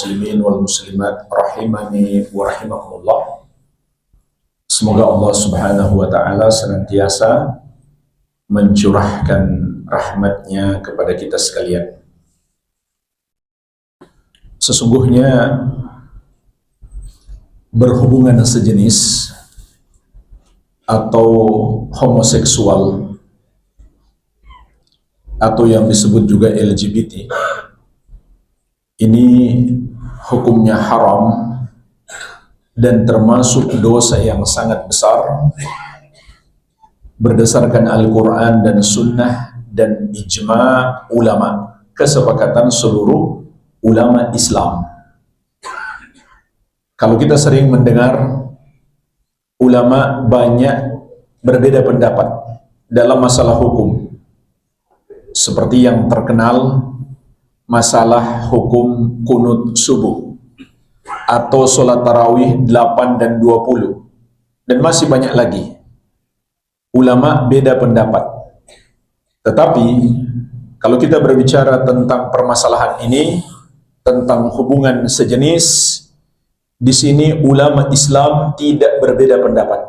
Muslimin wal muslimat rahimani wa rahimakumullah. Semoga Allah Subhanahu wa taala senantiasa mencurahkan rahmatnya kepada kita sekalian. Sesungguhnya berhubungan sejenis atau homoseksual atau yang disebut juga LGBT ini hukumnya haram dan termasuk dosa yang sangat besar berdasarkan Al-Quran dan Sunnah dan ijma' ulama, kesepakatan seluruh ulama Islam. Kalau kita sering mendengar ulama banyak berbeda pendapat dalam masalah hukum, seperti yang terkenal masalah hukum kunut subuh atau sholat tarawih 8 dan 20, dan masih banyak lagi. Ulama beda pendapat. Tetapi kalau kita berbicara tentang permasalahan ini, tentang hubungan sejenis, di sini ulama Islam tidak berbeda pendapat.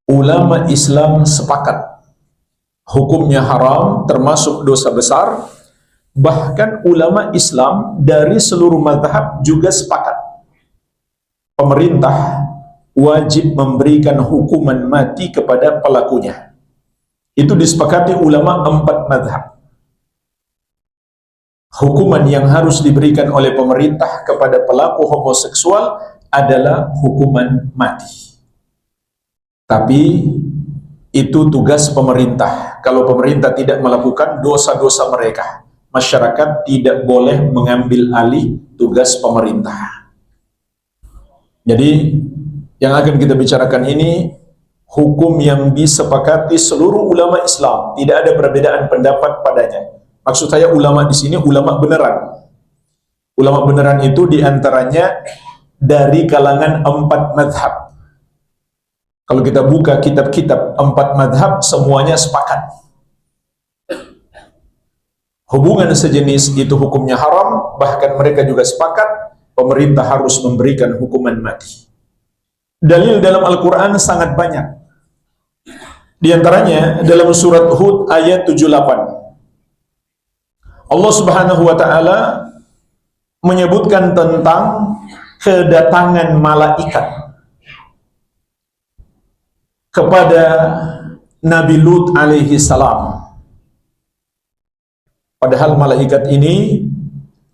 Ulama Islam sepakat hukumnya haram, termasuk dosa besar. Bahkan ulama Islam dari seluruh mazhab juga sepakat pemerintah wajib memberikan hukuman mati kepada pelakunya. Itu disepakati ulama 4 mazhab. Hukuman yang harus diberikan oleh pemerintah kepada pelaku homoseksual adalah hukuman mati. Tapi itu tugas pemerintah. Kalau pemerintah tidak melakukan, dosa-dosa mereka. Masyarakat tidak boleh mengambil alih tugas pemerintah. Jadi yang akan kita bicarakan ini hukum yang disepakati seluruh ulama Islam, tidak ada perbedaan pendapat padanya. Maksud saya ulama di sini ulama beneran. Ulama beneran itu diantaranya dari kalangan 4 mazhab. Kalau kita buka kitab-kitab 4 mazhab, semuanya sepakat hubungan sejenis itu hukumnya haram. Bahkan mereka juga sepakat pemerintah harus memberikan hukuman mati. Dalil dalam Al-Quran sangat banyak. Di antaranya dalam surat Hud ayat 78. Allah Subhanahu wa taala menyebutkan tentang kedatangan malaikat kepada Nabi Lut alaihi salam. Padahal malaikat ini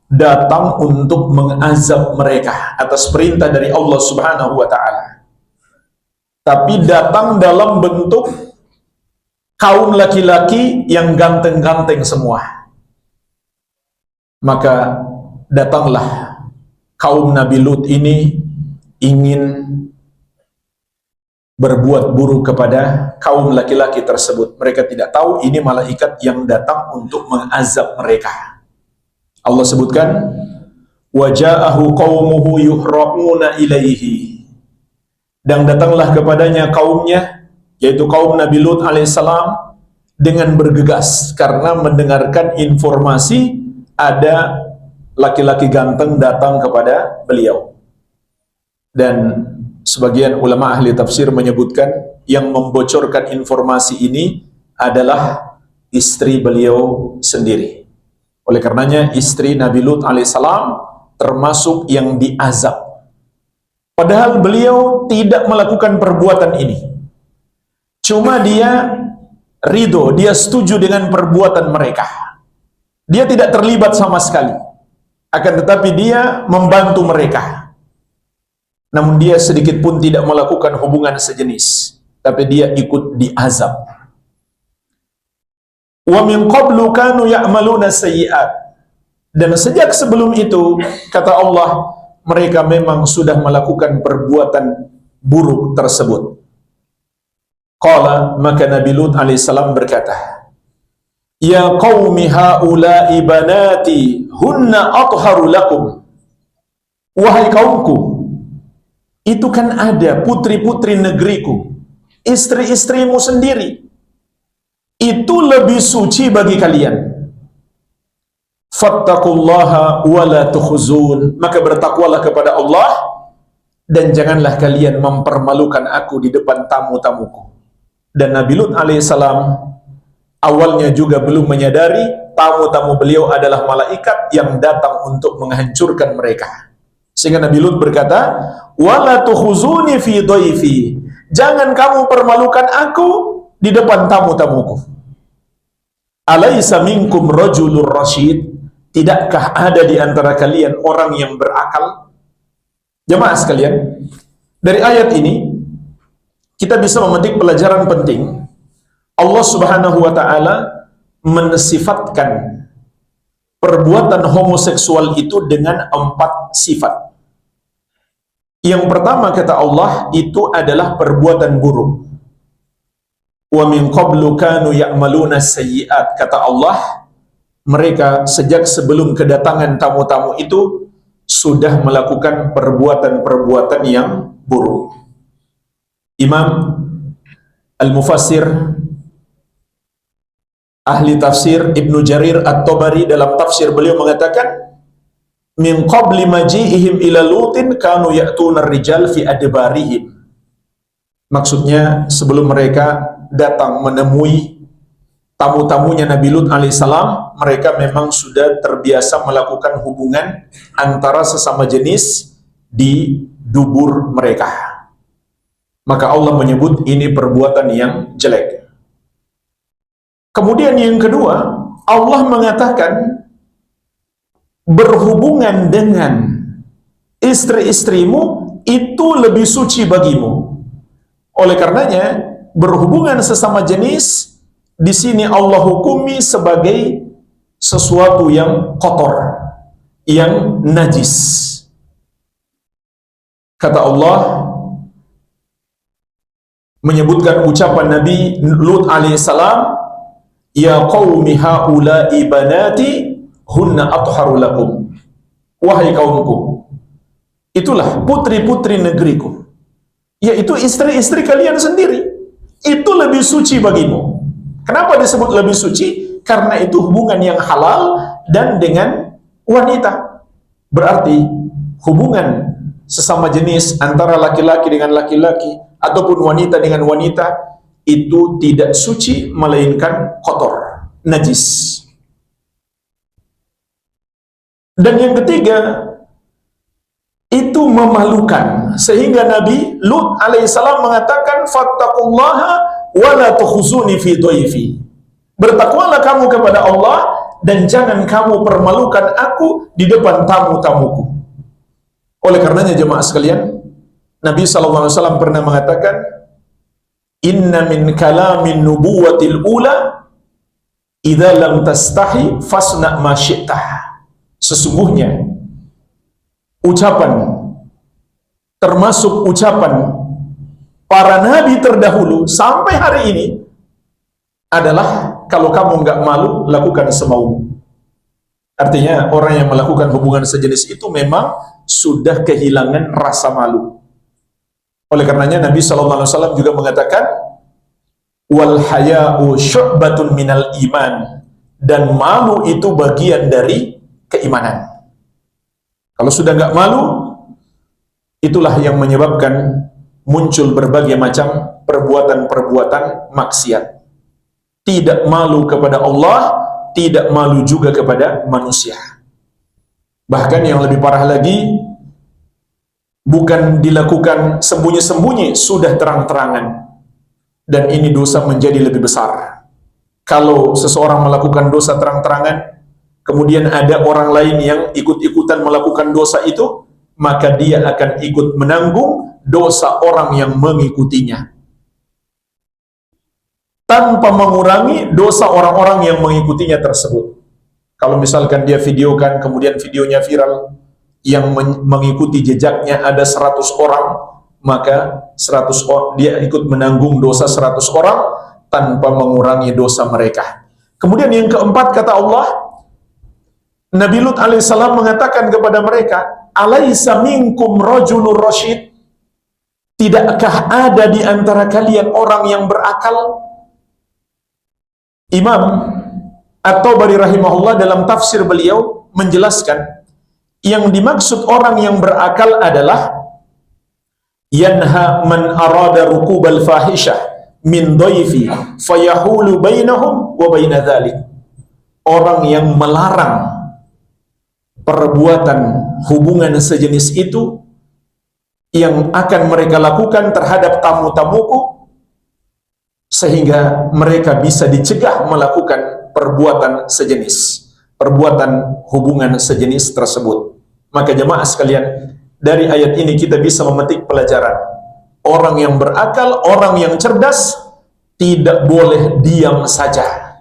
datang untuk mengazab mereka atas perintah dari Allah Subhanahu wa taala. Tapi datang dalam bentuk kaum laki-laki yang ganteng-ganteng semua. Maka datanglah kaum Nabi Lut ini ingin berbuat buruk kepada kaum laki-laki tersebut. Mereka tidak tahu ini malaikat yang datang untuk mengazab mereka. Allah sebutkan, waja'ahu qaumuhu yuhra'una ilaihi, dan datanglah kepadanya kaumnya, yaitu kaum Nabi Lut alaihissalam, dengan bergegas karena mendengarkan informasi ada laki-laki ganteng datang kepada beliau. Dan sebagian ulama ahli tafsir menyebutkan yang membocorkan informasi ini adalah istri beliau sendiri. Oleh karenanya istri Nabi Lut alaihissalam termasuk yang diazab. Padahal beliau tidak melakukan perbuatan ini. Cuma dia ridho, dia setuju dengan perbuatan mereka. Dia tidak terlibat sama sekali. Akan tetapi dia membantu mereka. Namun dia sedikit pun tidak melakukan hubungan sejenis, tapi dia ikut diazab. Wa min qablu kanu ya'maluna sayyi'at, dan sejak sebelum itu kata Allah mereka memang sudah melakukan perbuatan buruk tersebut. Qala, maka Nabi Lut alaihissalam berkata, ya qaumi haula'i banati hunna atharu lakum. Wahai kaumku, itu kan ada putri-putri negeriku, istri-istrimu sendiri, itu lebih suci bagi kalian. fattaqullaha wa la tukhzun, maka bertakwalah kepada Allah dan janganlah kalian mempermalukan aku di depan tamu-tamuku. Dan Nabi Lut alaihissalam awalnya juga belum menyadari tamu-tamu beliau adalah malaikat yang datang untuk menghancurkan mereka. Sehingga Nabi Lut berkata, wala tukhuzuni fi dhaifi, jangan kamu permalukan aku di depan tamu-tamuku. Alaysa minkum rajulur rasyid, tidakkah ada di antara kalian orang yang berakal? Jemaah sekalian, dari ayat ini kita bisa memetik pelajaran penting. Allah Subhanahu wa taala mensifatkan perbuatan homoseksual itu dengan 4 sifat. Yang pertama kata Allah itu adalah perbuatan buruk. Wa min qablu kanu ya'maluna sayyi'at, kata Allah, mereka sejak sebelum kedatangan tamu-tamu itu sudah melakukan perbuatan-perbuatan yang buruk. Imam Al-Mufassir, ahli tafsir Ibnu Jarir At-Tabari dalam tafsir beliau mengatakan, min qabli maji'ihim ila Lutin kanu ya'tuna ar-rijal fi adbarihim. Maksudnya sebelum mereka datang menemui tamu-tamunya Nabi Lut alaihissalam, mereka memang sudah terbiasa melakukan hubungan antara sesama jenis di dubur mereka. Maka Allah menyebut ini perbuatan yang jelek. Kemudian yang kedua, Allah mengatakan berhubungan dengan istri-istrimu itu lebih suci bagimu. Oleh karenanya, berhubungan sesama jenis di sini Allah hukumi sebagai sesuatu yang kotor, yang najis. Kata Allah menyebutkan ucapan Nabi Lut alaihissalam, ya qaumi haula'i banati hunna atharu lakum. Wahai kaumku, itulah putri-putri negeriku, yaitu istri-istri kalian sendiri, itu lebih suci bagimu. Kenapa disebut lebih suci? Karena itu hubungan yang halal dan dengan wanita. Berarti hubungan sesama jenis antara laki-laki dengan laki-laki ataupun wanita dengan wanita itu tidak suci, melainkan kotor, najis. Dan yang ketiga, itu memalukan, sehingga Nabi Lut alaihissalam mengatakan fattaqullaha wa la tukhuzuni fi dhaifi, bertakwalah kamu kepada Allah dan jangan kamu permalukan aku di depan tamu-tamuku. Oleh karenanya jemaah sekalian, Nabi SAW pernah mengatakan, inna min kalamin nubuwatil ula idza lam tastahi fasna ma syi'tah. Sesungguhnya ucapan, termasuk ucapan para nabi terdahulu sampai hari ini adalah, kalau kamu nggak malu, lakukan semaumu. Artinya orang yang melakukan hubungan sejenis itu memang sudah kehilangan rasa malu. Oleh karenanya Nabi SAW juga mengatakan, wal haya'u syu'batun minal iman, dan malu itu bagian dari keimanan. Kalau sudah nggak malu, itulah yang menyebabkan muncul berbagai macam perbuatan-perbuatan maksiat. Tidak malu kepada Allah, tidak malu juga kepada manusia. Bahkan yang lebih parah lagi, bukan dilakukan sembunyi-sembunyi, sudah terang-terangan. Dan ini dosa menjadi lebih besar. Kalau seseorang melakukan dosa terang-terangan, kemudian ada orang lain yang ikut-ikutan melakukan dosa itu, maka dia akan ikut menanggung dosa orang yang mengikutinya, tanpa mengurangi dosa orang-orang yang mengikutinya tersebut. Kalau misalkan dia videokan, kemudian videonya viral, yang mengikuti jejaknya ada 100 orang, maka 100 orang, dia ikut menanggung dosa 100 orang tanpa mengurangi dosa mereka. Kemudian yang keempat, kata Allah, Nabi Lut alaihissalam mengatakan kepada mereka, alaysa minkum rajulur rasyid, tidakkah ada di antara kalian orang yang berakal? Imam At-Tabari rahimahullah dalam tafsir beliau menjelaskan yang dimaksud orang yang berakal adalah yanha man arada rukubal fahishah min dhaifi fayahulu bainahum wa baina dzalik. Orang yang melarang perbuatan hubungan sejenis itu yang akan mereka lakukan terhadap tamu-tamuku, sehingga mereka bisa dicegah melakukan perbuatan sejenis, perbuatan hubungan sejenis tersebut. Maka jemaah sekalian, dari ayat ini kita bisa memetik pelajaran. Orang yang berakal, orang yang cerdas, tidak boleh diam saja.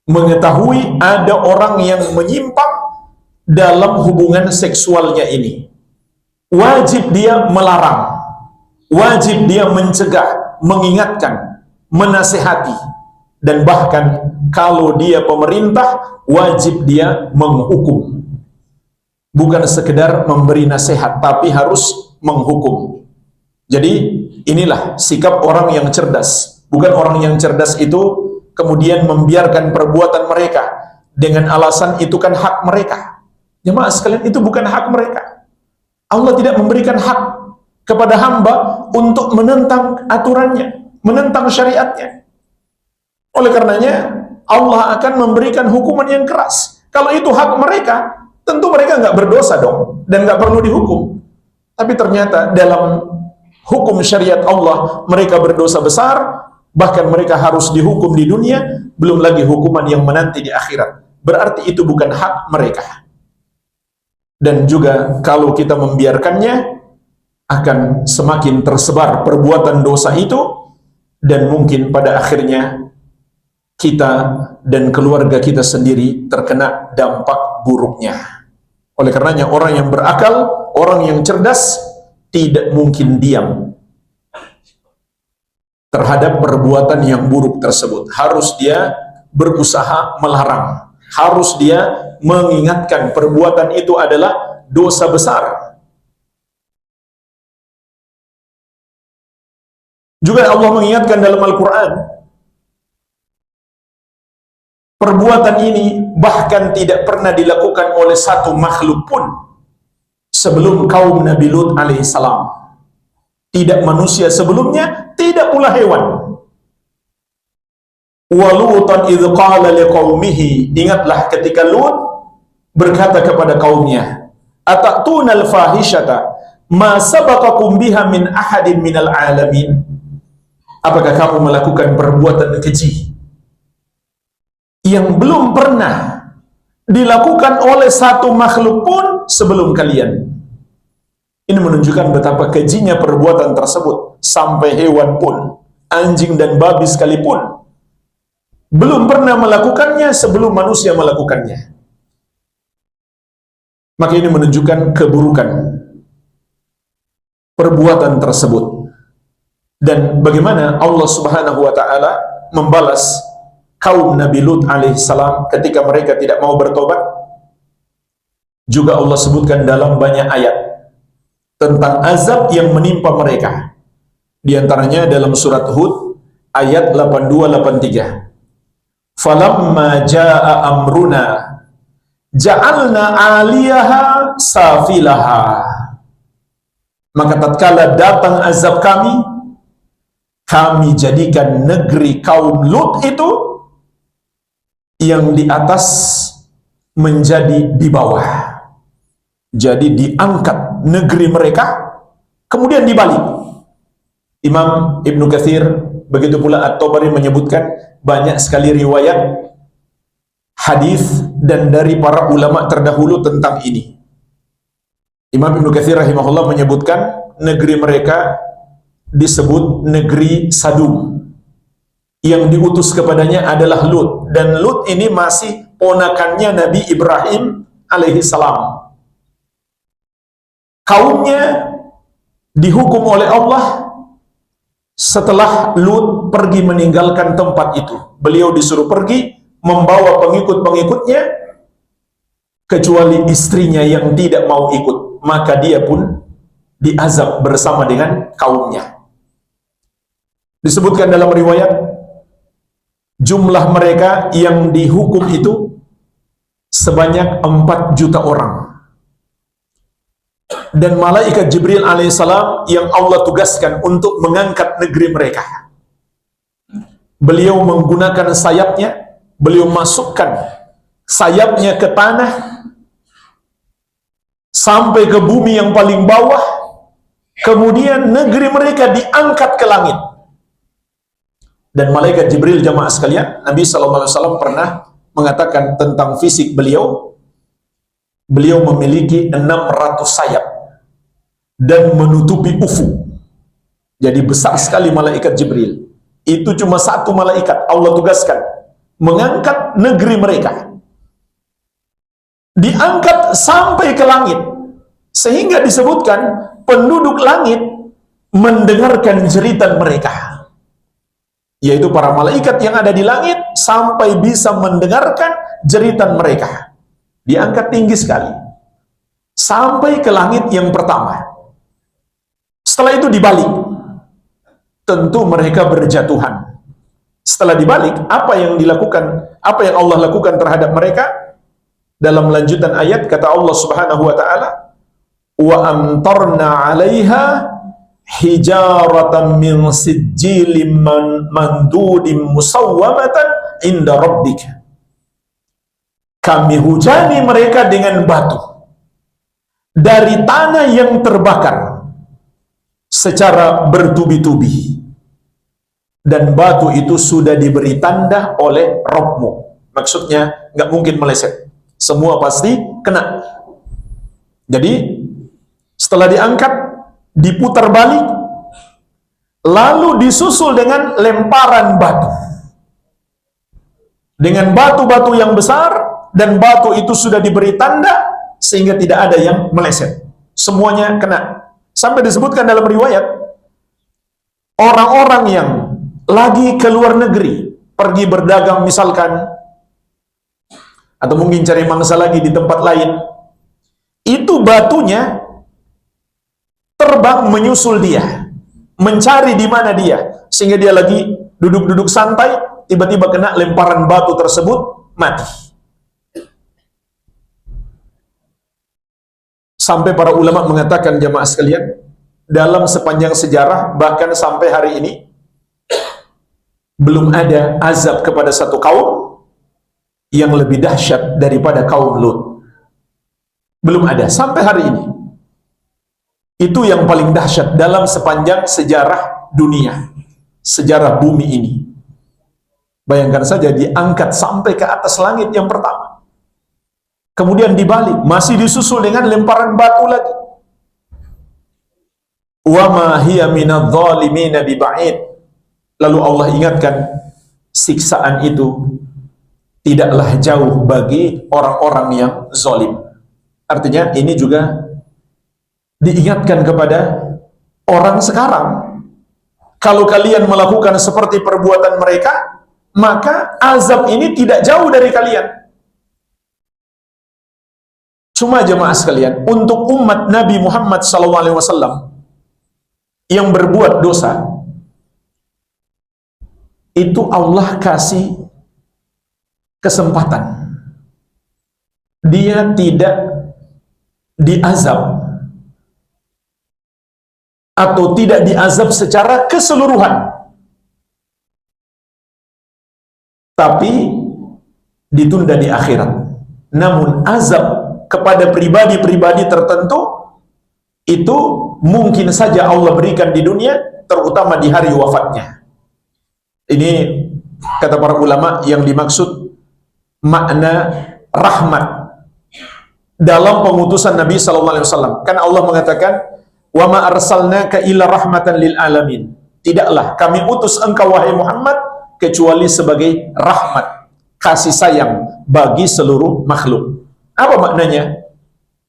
Mengetahui ada orang yang menyimpang dalam hubungan seksualnya ini. Wajib dia melarang, wajib dia mencegah, mengingatkan, menasihati, dan bahkan kalau dia pemerintah, wajib dia menghukum. Bukan sekedar memberi nasihat, tapi harus menghukum. Jadi inilah sikap orang yang cerdas. Bukan orang yang cerdas itu kemudian membiarkan perbuatan mereka dengan alasan itu kan hak mereka. Jemaah sekalian, itu bukan hak mereka. Allah tidak memberikan hak kepada hamba untuk menentang aturannya, menentang syariatnya. Oleh karenanya Allah akan memberikan hukuman yang keras. Kalau itu hak mereka, tentu mereka nggak berdosa dong, dan nggak perlu dihukum. Tapi ternyata dalam hukum syariat Allah, mereka berdosa besar, bahkan mereka harus dihukum di dunia, belum lagi hukuman yang menanti di akhirat. Berarti itu bukan hak mereka. Dan juga kalau kita membiarkannya, akan semakin tersebar perbuatan dosa itu, dan mungkin pada akhirnya kita dan keluarga kita sendiri terkena dampak buruknya. Oleh karenanya orang yang berakal, orang yang cerdas tidak mungkin diam terhadap perbuatan yang buruk tersebut. Harus dia berusaha melarang, harus dia mengingatkan perbuatan itu adalah dosa besar. Juga Allah mengingatkan dalam Al-Quran, perbuatan ini bahkan tidak pernah dilakukan oleh satu makhluk pun sebelum kaum Nabi Lut alaihissalam. Tidak manusia sebelumnya, tidak pula hewan. Wa Lutan idh qala liqaumihi, ingatlah ketika Lut berkata kepada kaumnya, atatuna al-fahishata ma sabaqakum biha min ahadin minal alamin. Apakah kamu melakukan perbuatan keji yang belum pernah dilakukan oleh satu makhluk pun sebelum kalian? Ini menunjukkan betapa kejinya perbuatan tersebut. Sampai hewan pun, anjing dan babi sekalipun, belum pernah melakukannya sebelum manusia melakukannya. Maka ini menunjukkan keburukan perbuatan tersebut. Dan bagaimana Allah Subhanahu wa ta'ala membalas kaum Nabi Lut alaihissalam ketika mereka tidak mau bertobat. Juga Allah sebutkan dalam banyak ayat tentang azab yang menimpa mereka. Di antaranya dalam surat Hud ayat 82-83. Falamma jaa amruna ja'alna 'aliyaha safilaha. Maka tatkala datang azab kami jadikan negeri kaum Lut itu yang di atas menjadi di bawah. Jadi diangkat negeri mereka, kemudian dibalik. Imam Ibnu Katsir, begitu pula At-Tabari menyebutkan banyak sekali riwayat hadis dan dari para ulama terdahulu tentang ini. Imam Ibnu Katsir rahimahullah menyebutkan negeri mereka disebut negeri Sadum. Yang diutus kepadanya adalah Lut, dan Lut ini masih ponakannya Nabi Ibrahim alaihi salam. Kaumnya dihukum oleh Allah setelah Lut pergi meninggalkan tempat itu. Beliau disuruh pergi membawa pengikut-pengikutnya, kecuali istrinya yang tidak mau ikut. Maka dia pun diazab bersama dengan kaumnya. Disebutkan dalam riwayat, Jumlah mereka yang dihukum itu sebanyak 4 juta orang. Dan malaikat Jibril alaihissalam yang Allah tugaskan untuk mengangkat negeri mereka. Beliau menggunakan sayapnya, beliau masukkan sayapnya ke tanah sampai ke bumi yang paling bawah, kemudian negeri mereka diangkat ke langit. Dan malaikat Jibril, jamaah sekalian, Nabi SAW pernah mengatakan tentang fisik beliau, beliau memiliki 600 sayap dan menutupi ufuk. Jadi besar sekali malaikat Jibril. Itu cuma satu malaikat Allah tugaskan mengangkat negeri mereka, diangkat sampai ke langit, sehingga disebutkan penduduk langit mendengarkan jeritan mereka, yaitu para malaikat yang ada di langit sampai bisa mendengarkan jeritan mereka. Diangkat tinggi sekali sampai ke langit yang pertama. Setelah itu dibalik, tentu mereka berjatuhan. Setelah dibalik, apa yang dilakukan, apa yang Allah lakukan terhadap mereka? Dalam lanjutan ayat kata Allah Subhanahu wa taala, wa amtarna 'alaiha hijaratan min sijilin mandudin musawwamatan inda rabbika. Kami hujani mereka dengan batu dari tanah yang terbakar secara bertubi-tubi, dan batu itu sudah diberi tanda oleh Rabbmu. Maksudnya nggak mungkin meleset, semua pasti kena. Jadi setelah diangkat, diputar balik, lalu disusul dengan lemparan batu, dengan batu-batu yang besar, dan batu itu sudah diberi tanda sehingga tidak ada yang meleset, semuanya kena. Sampai disebutkan dalam riwayat, orang-orang yang lagi ke luar negeri, pergi berdagang misalkan, atau mungkin cari mangsa lagi di tempat lain, itu batunya terbang menyusul dia, mencari di mana dia, sehingga dia lagi duduk-duduk santai, tiba-tiba kena lemparan batu tersebut, mati. Sampai para ulama mengatakan, jamaah sekalian, dalam sepanjang sejarah, bahkan sampai hari ini, belum ada azab kepada satu kaum yang lebih dahsyat daripada kaum Lut. Belum ada sampai hari ini. Itu yang paling dahsyat dalam sepanjang sejarah dunia, sejarah bumi ini. Bayangkan saja, diangkat sampai ke atas langit yang pertama, kemudian dibalik, masih disusul dengan lemparan batu lagi. Wa ma hiya minadh-dhalimina biba'id. Lalu Allah ingatkan, siksaan itu tidaklah jauh bagi orang-orang yang zalim. Artinya ini juga diingatkan kepada orang sekarang. Kalau kalian melakukan seperti perbuatan mereka, maka azab ini tidak jauh dari kalian. Cuma jemaah sekalian, untuk umat Nabi Muhammad SAW yang berbuat dosa, itu Allah kasih kesempatan. Dia tidak diazab atau tidak diazab secara keseluruhan, tapi ditunda di akhirat. Namun azab kepada pribadi-pribadi tertentu itu mungkin saja Allah berikan di dunia, terutama di hari wafatnya. Ini kata para ulama yang dimaksud makna rahmat dalam pengutusan Nabi SAW. Kan Allah mengatakan, wa ma arsalnaka illa rahmatan lil alamin. Tidaklah kami utus engkau wahai Muhammad kecuali sebagai rahmat, kasih sayang bagi seluruh makhluk. Apa maknanya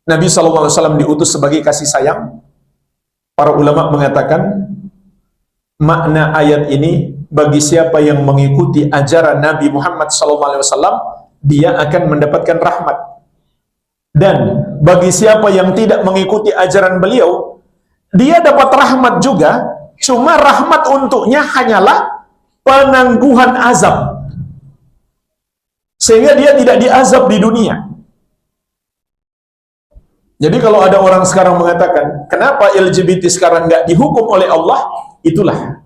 Nabi SAW diutus sebagai kasih sayang? Para ulama mengatakan, makna ayat ini, bagi siapa yang mengikuti ajaran Nabi Muhammad SAW, dia akan mendapatkan rahmat. Dan bagi siapa yang tidak mengikuti ajaran beliau, dia dapat rahmat juga, cuma rahmat untuknya hanyalah penangguhan azab. sehingga dia tidak diazab di dunia. Jadi kalau ada orang sekarang mengatakan, kenapa LGBT sekarang nggak dihukum oleh Allah? Itulah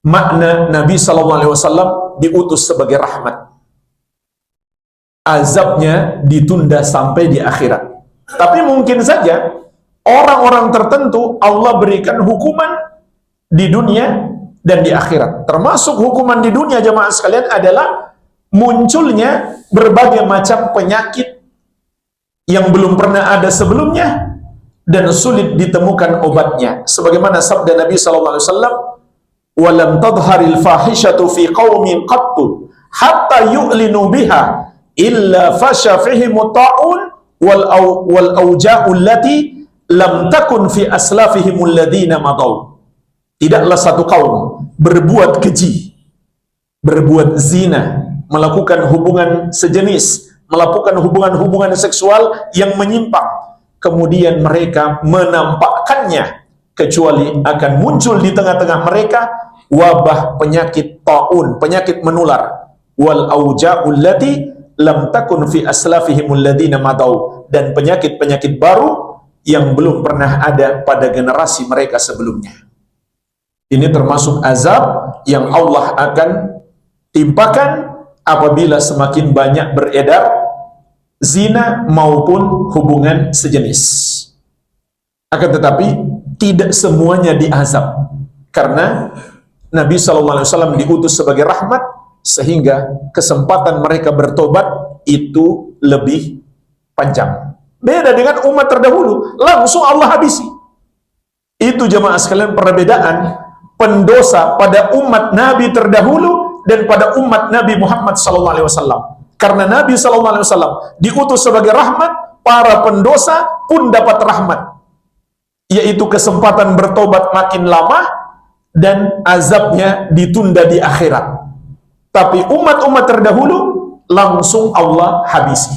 makna Nabi SAW diutus sebagai rahmat. Azabnya ditunda sampai di akhirat. Tapi mungkin saja orang-orang tertentu Allah berikan hukuman di dunia dan di akhirat. Termasuk hukuman di dunia, jemaah sekalian, adalah munculnya berbagai macam penyakit yang belum pernah ada sebelumnya dan sulit ditemukan obatnya. Sebagaimana sabda Nabi SAW, "Walam tadharil fahishatu fi qaumin qattu hatta yu'linu biha illa fasha fihim ta'un wal auja'u allati lam takun fi aslafihim alladhina madaw." Tidaklah satu kaum berbuat keji, berbuat zina, melakukan hubungan sejenis, melakukan hubungan-hubungan seksual yang menyimpang, kemudian mereka menampakkannya, kecuali akan muncul di tengah-tengah mereka wabah penyakit taun, penyakit menular, wal auja'ul lati lam takun fi aslafihimul ladina madaw, dan penyakit-penyakit baru yang belum pernah ada pada generasi mereka sebelumnya. Ini termasuk azab yang Allah akan timpakan apabila semakin banyak beredar zina maupun hubungan sejenis. Akan tetapi tidak semuanya diazab, karena Nabi SAW diutus sebagai rahmat, sehingga kesempatan mereka bertobat itu lebih panjang. Beda dengan umat terdahulu, langsung Allah habisi. Itu jemaah sekalian perbedaan pendosa pada umat Nabi terdahulu dan pada umat Nabi Muhammad SAW. Karena Nabi SAW diutus sebagai rahmat, para pendosa pun dapat rahmat, yaitu kesempatan bertobat makin lama dan azabnya ditunda di akhirat. Tapi umat-umat terdahulu langsung Allah habisi,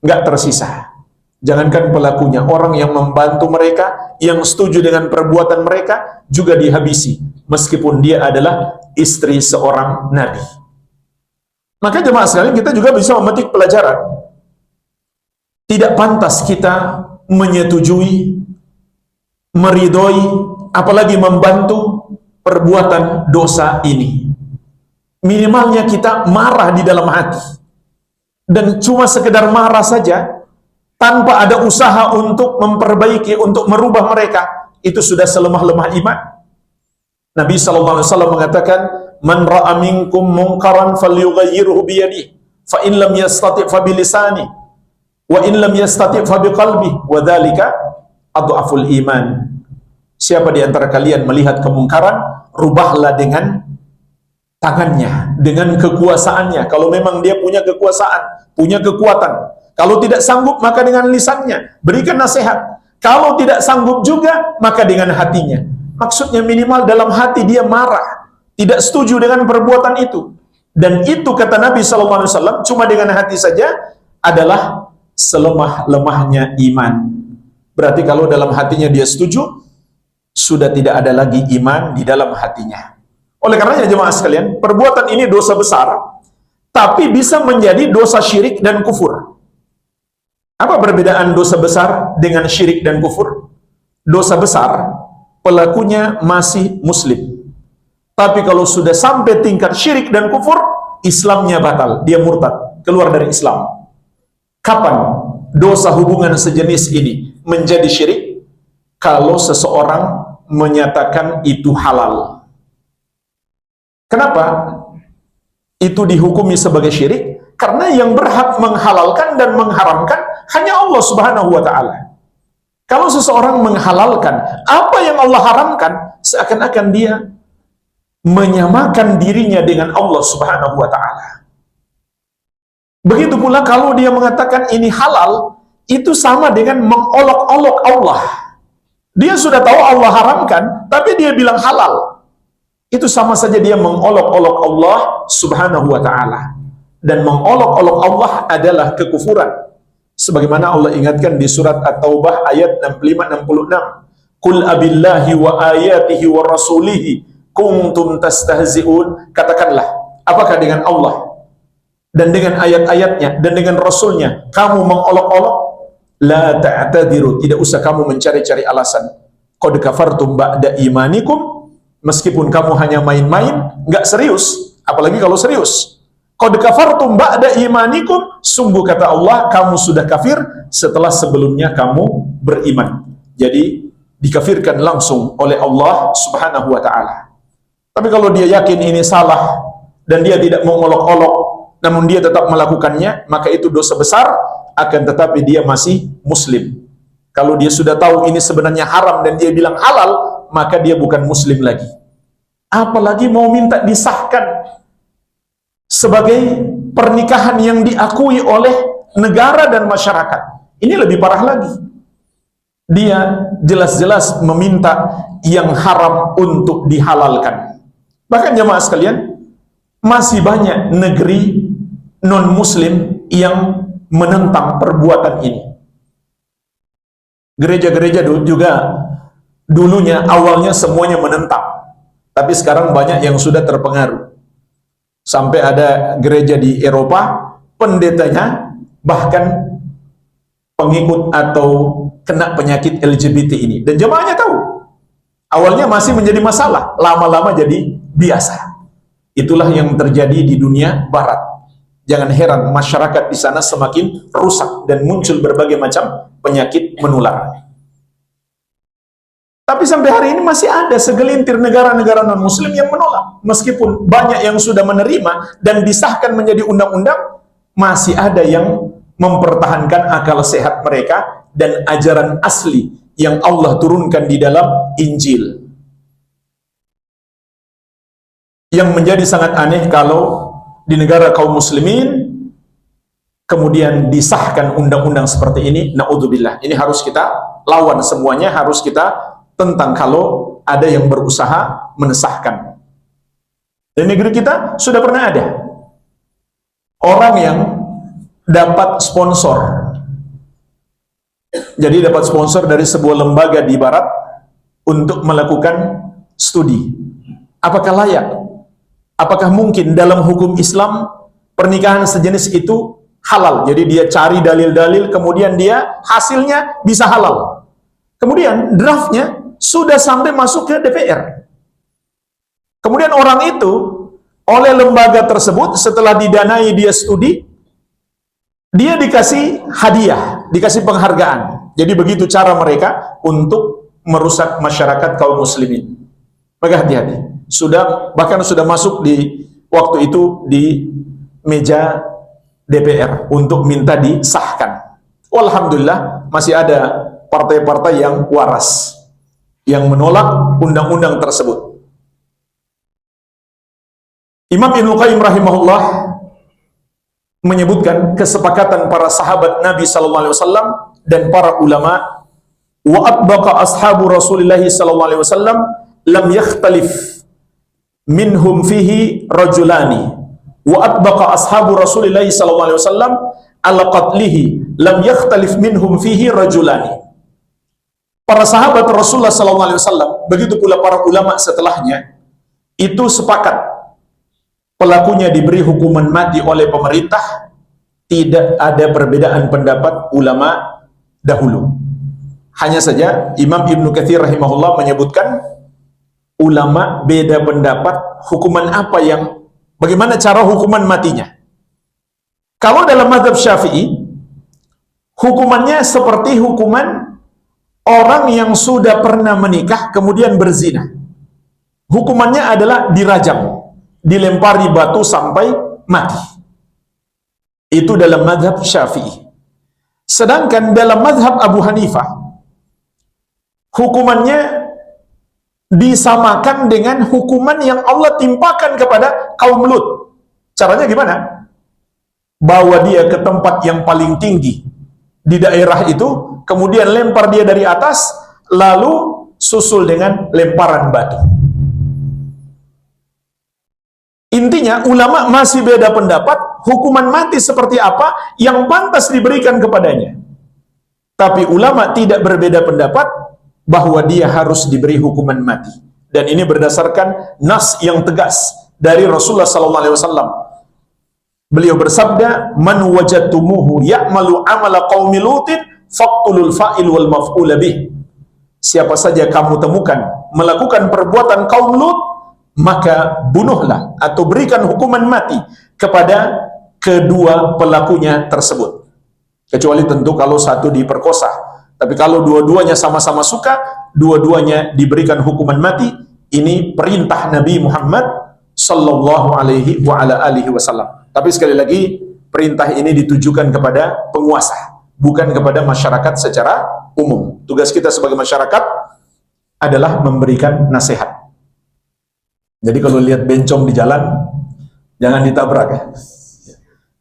nggak tersisa. Jangankan pelakunya, orang yang membantu mereka, yang setuju dengan perbuatan mereka juga dihabisi, meskipun dia adalah istri seorang nabi. Maka jemaah sekalian, kita juga bisa memetik pelajaran. Tidak pantas kita menyetujui, meridhoi, apalagi membantu perbuatan dosa ini. Minimalnya kita marah di dalam hati, dan cuma sekedar marah saja tanpa ada usaha untuk memperbaiki, untuk merubah mereka, itu sudah selemah-lemah iman. Nabi SAW mengatakan, "Man ra'a minkum munkaran falyughayyirhu bi yadihi, fa in lam yastati' fa bi lisani, wa in lam yastati' fa bi qalbi, wa dzalika adhaful iman." Siapa di antara kalian melihat kemungkaran, rubahlah dengan tangannya, dengan kekuasaannya. Kalau memang dia punya kekuasaan, punya kekuatan. Kalau tidak sanggup, maka dengan lisannya, berikan nasihat. Kalau tidak sanggup juga, maka dengan hatinya. Maksudnya minimal dalam hati dia marah, tidak setuju dengan perbuatan itu. Dan itu kata Nabi SAW, cuma dengan hati saja adalah selemah-lemahnya iman. Berarti kalau dalam hatinya dia setuju, sudah tidak ada lagi iman di dalam hatinya. Oleh karenanya jemaah sekalian, perbuatan ini dosa besar, tapi bisa menjadi dosa syirik dan kufur. Apa perbedaan dosa besar dengan syirik dan kufur? Dosa besar, pelakunya masih muslim. Tapi kalau sudah sampai tingkat syirik dan kufur, Islamnya batal, dia murtad, keluar dari Islam. Kapan dosa hubungan sejenis ini menjadi syirik? Kalau seseorang menyatakan itu halal. Kenapa itu dihukumi sebagai syirik? Karena yang berhak menghalalkan dan mengharamkan hanya Allah Subhanahu wa Ta'ala. Kalau seseorang menghalalkan apa yang Allah haramkan, seakan-akan dia menyamakan dirinya dengan Allah Subhanahu wa Ta'ala. Begitu pula kalau dia mengatakan ini halal, itu sama dengan mengolok-olok Allah. Dia sudah tahu Allah haramkan, tapi dia bilang halal. Itu sama saja dia mengolok-olok Allah Subhanahu wa Ta'ala. Dan mengolok-olok Allah adalah kekufuran. Sebagaimana Allah ingatkan di surat At-Taubah ayat 65-66. Qul abillahi wa ayatihi wa rasulihi kuntum tastahzi'un. Katakanlah, apakah dengan Allah dan dengan ayat-ayatnya dan dengan Rasulnya kamu mengolok-olok, la ta'tadiru, tidak usah kamu mencari-cari alasan. Qad kafartum ba'da imanikum, meskipun kamu hanya main-main, nggak serius, apalagi kalau serius. Qad kafartum ba'da imanikum, sungguh kata Allah, kamu sudah kafir setelah sebelumnya kamu beriman. Jadi dikafirkan langsung oleh Allah Subhanahu wa taala. Tapi kalau dia yakin ini salah dan dia tidak mau ngolok-olok, namun dia tetap melakukannya, maka itu dosa besar, akan tetapi dia masih muslim. Kalau dia sudah tahu ini sebenarnya haram dan dia bilang halal, maka dia bukan muslim lagi. Apalagi mau minta disahkan sebagai pernikahan yang diakui oleh negara dan masyarakat. Ini lebih parah lagi. Dia jelas-jelas meminta yang haram untuk dihalalkan. Bahkan jemaah sekalian, masih banyak negeri non-muslim yang menentang perbuatan ini. Gereja-gereja juga dulunya awalnya semuanya menentang, tapi sekarang banyak yang sudah terpengaruh. Sampai ada gereja di Eropa, pendetanya bahkan pengikut atau kena penyakit LGBT ini. Dan jemaahnya tahu. Awalnya masih menjadi masalah, lama-lama jadi biasa. Itulah yang terjadi di dunia barat. Jangan heran masyarakat di sana semakin rusak dan muncul berbagai macam penyakit menular. Tapi sampai hari ini masih ada segelintir negara-negara non-muslim yang menolak. Meskipun banyak yang sudah menerima dan disahkan menjadi undang-undang, masih ada yang mempertahankan akal sehat mereka dan ajaran asli yang Allah turunkan di dalam Injil. Yang menjadi sangat aneh kalau di negara kaum muslimin kemudian disahkan undang-undang seperti ini, naudzubillah. Ini harus kita lawan semuanya, harus kita tentang kalau ada yang berusaha menesahkan. Di negeri kita sudah pernah ada orang yang dapat sponsor. Jadi dapat sponsor dari sebuah lembaga di barat untuk melakukan studi. Apakah layak? Apakah mungkin dalam hukum Islam pernikahan sejenis itu halal? Jadi dia cari dalil-dalil, kemudian dia hasilnya bisa halal. Kemudian draftnya sudah sampai masuk ke DPR. Kemudian orang itu oleh lembaga tersebut setelah didanai dia studi, dia dikasih hadiah, dikasih penghargaan. Jadi begitu cara mereka untuk merusak masyarakat kaum muslimin. Maka hati-hati. Bahkan sudah masuk di waktu itu di meja DPR untuk minta disahkan. Alhamdulillah masih ada partai-partai yang waras yang menolak undang-undang tersebut. Imam Ibnu Qayyim rahimahullah menyebutkan kesepakatan para sahabat Nabi sallallahu alaihi wasallam dan para ulama, wa atbaqa ashabu Rasulillah sallallahu alaihi wasallam lam yakhtalif minhum fihi rajulani, wa atbaqa ashabu Rasulillah sallallahu alaihi wasallam ala qatlihi lam yakhtalif minhum fihi rajulani. Para sahabat Rasulullah sallallahu alaihi wasallam, begitu pula para ulama setelahnya, itu sepakat pelakunya diberi hukuman mati oleh pemerintah. Tidak ada perbedaan pendapat ulama dahulu. Hanya saja Imam Ibnu Katsir rahimahullah menyebutkan ulama beda pendapat hukuman apa yang, bagaimana cara hukuman matinya. Kalau dalam mazhab Syafi'i, hukumannya seperti hukuman orang yang sudah pernah menikah kemudian berzina. Hukumannya adalah dirajam, dilempari batu sampai mati. Itu dalam mazhab Syafi'i. Sedangkan dalam mazhab Abu Hanifah, hukumannya disamakan dengan hukuman yang Allah timpakan kepada kaum Lut. Caranya gimana? Bawa dia ke tempat yang paling tinggi di daerah itu, kemudian lempar dia dari atas, lalu susul dengan lemparan batu. Intinya ulama masih beda pendapat hukuman mati seperti apa yang pantas diberikan kepadanya. Tapi ulama tidak berbeda pendapat bahwa dia harus diberi hukuman mati. Dan ini berdasarkan nas yang tegas dari Rasulullah sallallahu alaihi wasallam. Beliau bersabda, "Man wajadtumuhu ya'malu amala qaumi Lutin faqtulul fa'il wal maf'ul bih." Siapa saja kamu temukan melakukan perbuatan kaum Lut, maka bunuhlah atau berikan hukuman mati kepada kedua pelakunya tersebut. Kecuali tentu kalau satu diperkosa. Tapi kalau dua-duanya sama-sama suka, dua-duanya diberikan hukuman mati. Ini perintah Nabi Muhammad sallallahu alaihi wa ala alihi wasallam. Tapi sekali lagi, perintah ini ditujukan kepada penguasa, bukan kepada masyarakat secara umum. Tugas kita sebagai masyarakat adalah memberikan nasihat. Jadi kalau lihat bencong di jalan, jangan ditabrak ya.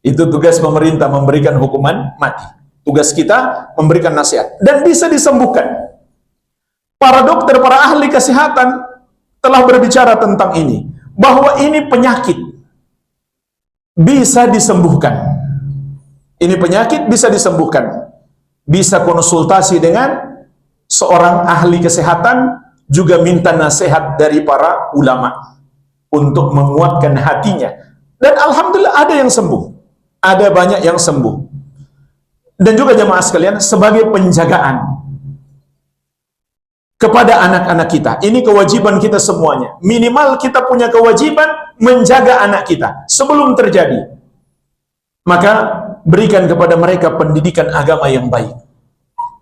Itu tugas pemerintah, memberikan hukuman mati. Tugas kita memberikan nasihat. Dan bisa disembuhkan. Para dokter, para ahli kesehatan telah berbicara tentang ini. Bahwa ini penyakit. Bisa disembuhkan. Ini penyakit bisa disembuhkan. Bisa konsultasi dengan seorang ahli kesehatan, juga minta nasihat dari para ulama untuk menguatkan hatinya. Dan alhamdulillah ada yang sembuh. Ada banyak yang sembuh. Dan juga jemaah sekalian, sebagai penjagaan kepada anak-anak kita. Ini kewajiban kita semuanya. Minimal kita punya kewajiban menjaga anak kita sebelum terjadi. Maka berikan kepada mereka pendidikan agama yang baik.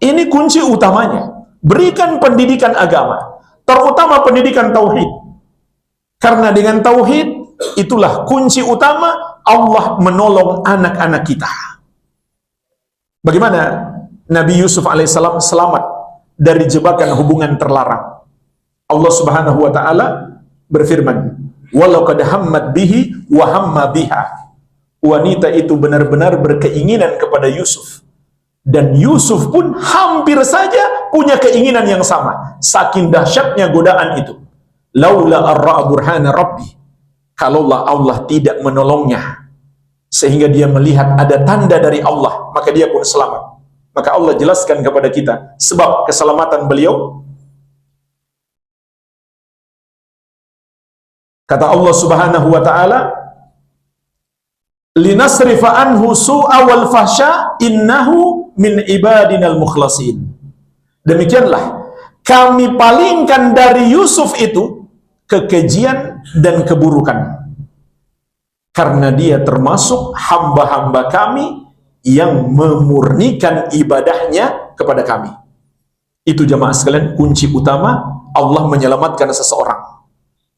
Ini kunci utamanya. Berikan pendidikan agama, terutama pendidikan tauhid. Karena dengan tauhid itulah kunci utama Allah menolong anak-anak kita. Bagaimana Nabi Yusuf alaihissalam selamat dari jebakan hubungan terlarang? Allah Subhanahu wa taala berfirman, "Walau qad hammat bihi wa hamma biha." Wanita itu benar-benar berkeinginan kepada Yusuf. Dan Yusuf pun hampir saja punya keinginan yang sama. Saking dahsyatnya godaan itu. Laula ar-ra'a burhana rabbi. Kalaulah Allah tidak menolongnya, sehingga dia melihat ada tanda dari Allah, maka dia pun selamat. Maka Allah jelaskan kepada kita sebab keselamatan beliau. Kata Allah Subhanahu wa taala, "Linasrifa anhu su'a wal fahsya innahu min ibadinal mukhlasin." Demikianlah kami palingkan dari Yusuf itu kekejian dan keburukan, karena dia termasuk hamba-hamba kami yang memurnikan ibadahnya kepada kami. Itu jemaah sekalian kunci utama Allah menyelamatkan seseorang.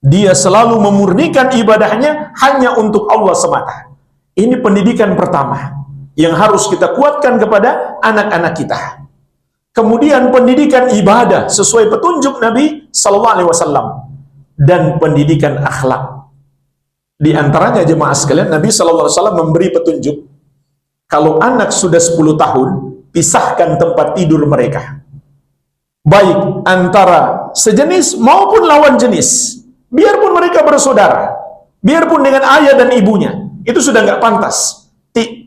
Dia selalu memurnikan ibadahnya hanya untuk Allah semata. Ini pendidikan pertama yang harus kita kuatkan kepada anak-anak kita. Kemudian pendidikan ibadah sesuai petunjuk Nabi sallallahu alaihi wasallam dan pendidikan akhlak. Di antaranya jemaah sekalian, Nabi sallallahu alaihi wasallam memberi petunjuk, kalau anak sudah 10 tahun, pisahkan tempat tidur mereka. Baik antara sejenis maupun lawan jenis. Biarpun mereka bersaudara, biarpun dengan ayah dan ibunya, itu sudah nggak pantas.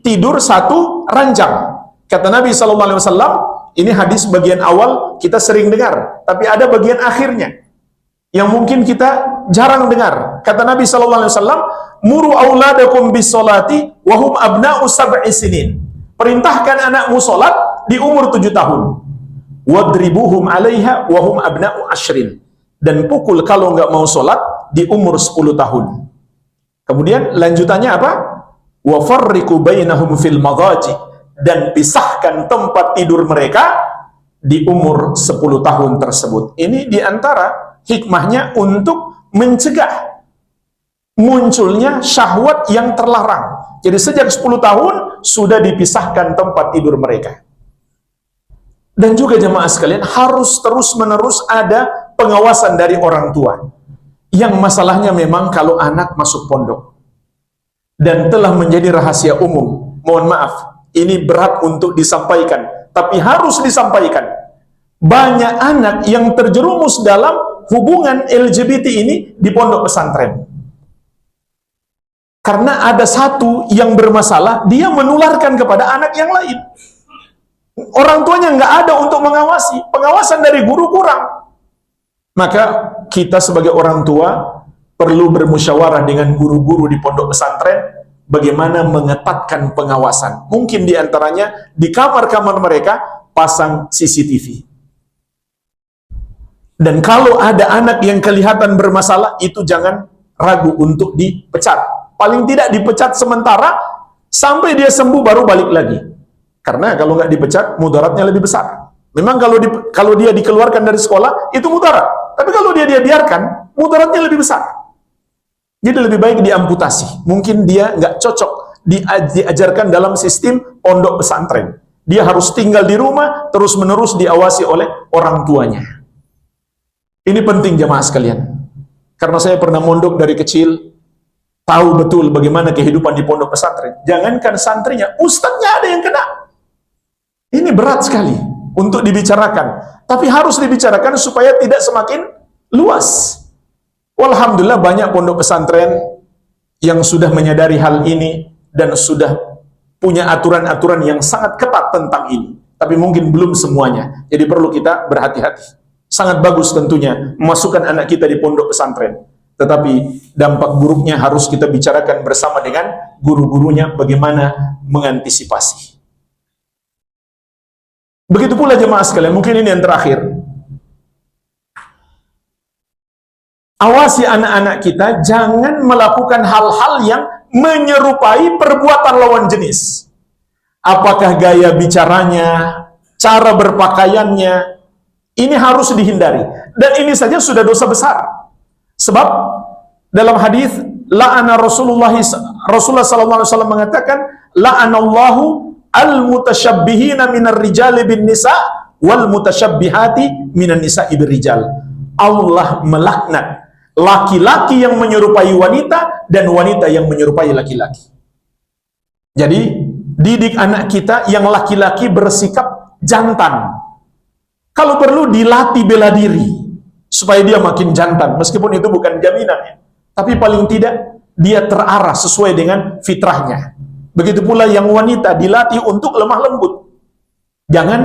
Tidur satu ranjang. Kata Nabi SAW, ini hadis bagian awal kita sering dengar, tapi ada bagian akhirnya yang mungkin kita jarang dengar. Kata Nabi SAW, muru auladakum bis solati wahum abna'u sab'i sinin. Perintahkan anakmu solat di umur 7 tahun. Wadribuhum alaiha wahum abna'u ashrin. Dan pukul kalau nggak mau solat di umur 10 tahun. Kemudian lanjutannya apa? Wa farriqu bainahum fil madhaji, dan pisahkan tempat tidur mereka di umur 10 tahun tersebut. Ini diantara hikmahnya untuk mencegah munculnya syahwat yang terlarang. Jadi sejak 10 tahun sudah dipisahkan tempat tidur mereka. Dan juga jemaah sekalian, harus terus-menerus ada pengawasan dari orang tua. Yang masalahnya memang kalau anak masuk pondok dan telah menjadi rahasia umum. Mohon maaf, ini berat untuk disampaikan, tapi harus disampaikan. Banyak anak yang terjerumus dalam hubungan LGBT ini di pondok pesantren. Karena ada satu yang bermasalah, dia menularkan kepada anak yang lain. Orang tuanya nggak ada untuk mengawasi, pengawasan dari guru kurang. Maka kita sebagai orang tua perlu bermusyawarah dengan guru-guru di pondok pesantren, bagaimana mengetatkan pengawasan. Mungkin di antaranya di kamar-kamar mereka pasang CCTV. Dan kalau ada anak yang kelihatan bermasalah, itu jangan ragu untuk dipecat. Paling tidak dipecat sementara, sampai dia sembuh baru balik lagi. Karena kalau nggak dipecat, mudaratnya lebih besar. Memang kalau dia dikeluarkan dari sekolah, itu mudarat. Tapi kalau dia biarkan, mudaratnya lebih besar. Jadi lebih baik diamputasi. Mungkin dia nggak cocok diajarkan dalam sistem pondok pesantren. Dia harus tinggal di rumah, terus-menerus diawasi oleh orang tuanya. Ini penting jamaah sekalian. Karena saya pernah mondok dari kecil, tahu betul bagaimana kehidupan di pondok pesantren. Jangankan santrinya, ustadznya ada yang kena. Ini berat sekali untuk dibicarakan. Tapi harus dibicarakan supaya tidak semakin luas. Walhamdulillah banyak pondok pesantren yang sudah menyadari hal ini dan sudah punya aturan-aturan yang sangat ketat tentang ini. Tapi mungkin belum semuanya. Jadi perlu kita berhati-hati. Sangat bagus tentunya memasukkan anak kita di pondok pesantren. Tetapi dampak buruknya harus kita bicarakan bersama dengan guru-gurunya bagaimana mengantisipasi. Begitu pula jemaah sekalian, mungkin ini yang terakhir. Awasi anak-anak kita jangan melakukan hal-hal yang menyerupai perbuatan lawan jenis. Apakah gaya bicaranya, cara berpakaiannya, ini harus dihindari. Dan ini saja sudah dosa besar. Sebab dalam hadis la'ana Rasulullah SAW mengatakan la'anallahu al-mutasyabbihina minar rijali bin nisa wal mutasyabbihati minan nisa'i bir rijal. Allah melaknat laki-laki yang menyerupai wanita dan wanita yang menyerupai laki-laki. Jadi didik anak kita yang laki-laki bersikap jantan. Kalau perlu dilatih bela diri supaya dia makin jantan, meskipun itu bukan jaminannya. Tapi paling tidak dia terarah sesuai dengan fitrahnya. Begitu pula yang wanita dilatih untuk lemah lembut. Jangan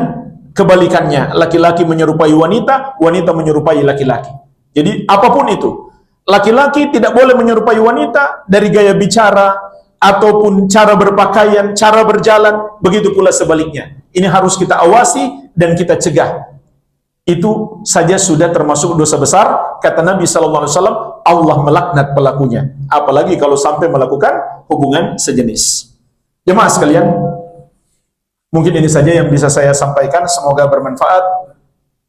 kebalikannya, laki-laki menyerupai wanita, wanita menyerupai laki-laki. Jadi apapun itu, laki-laki tidak boleh menyerupai wanita dari gaya bicara ataupun cara berpakaian, cara berjalan, begitu pula sebaliknya. Ini harus kita awasi dan kita cegah. Itu saja sudah termasuk dosa besar. Kata Nabi SAW, Allah melaknat pelakunya. Apalagi kalau sampai melakukan hubungan sejenis. Jemaah sekalian, mungkin ini saja yang bisa saya sampaikan. Semoga bermanfaat.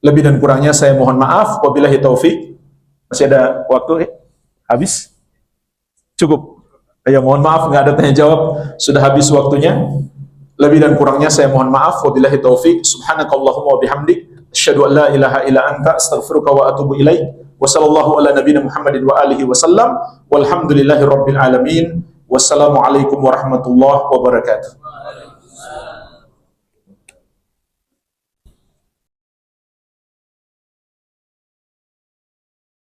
Lebih dan kurangnya saya mohon maaf. Wabillahi taufik. Masih ada waktu? Habis? Cukup? Ya mohon maaf, nggak ada tanya jawab. Sudah habis waktunya. Lebih dan kurangnya saya mohon maaf. Wabillahi taufik. Subhanakallahumma wa bihamdik. Asyhadu an la ilaha illa anta astaghfiruka wa atubu ilaik. Wa sallallahu ala nabiyyina Muhammadin wa alihi wasallam. Walhamdulillahi rabbil alamin. Wassalamualaikum warahmatullahi wabarakatuh.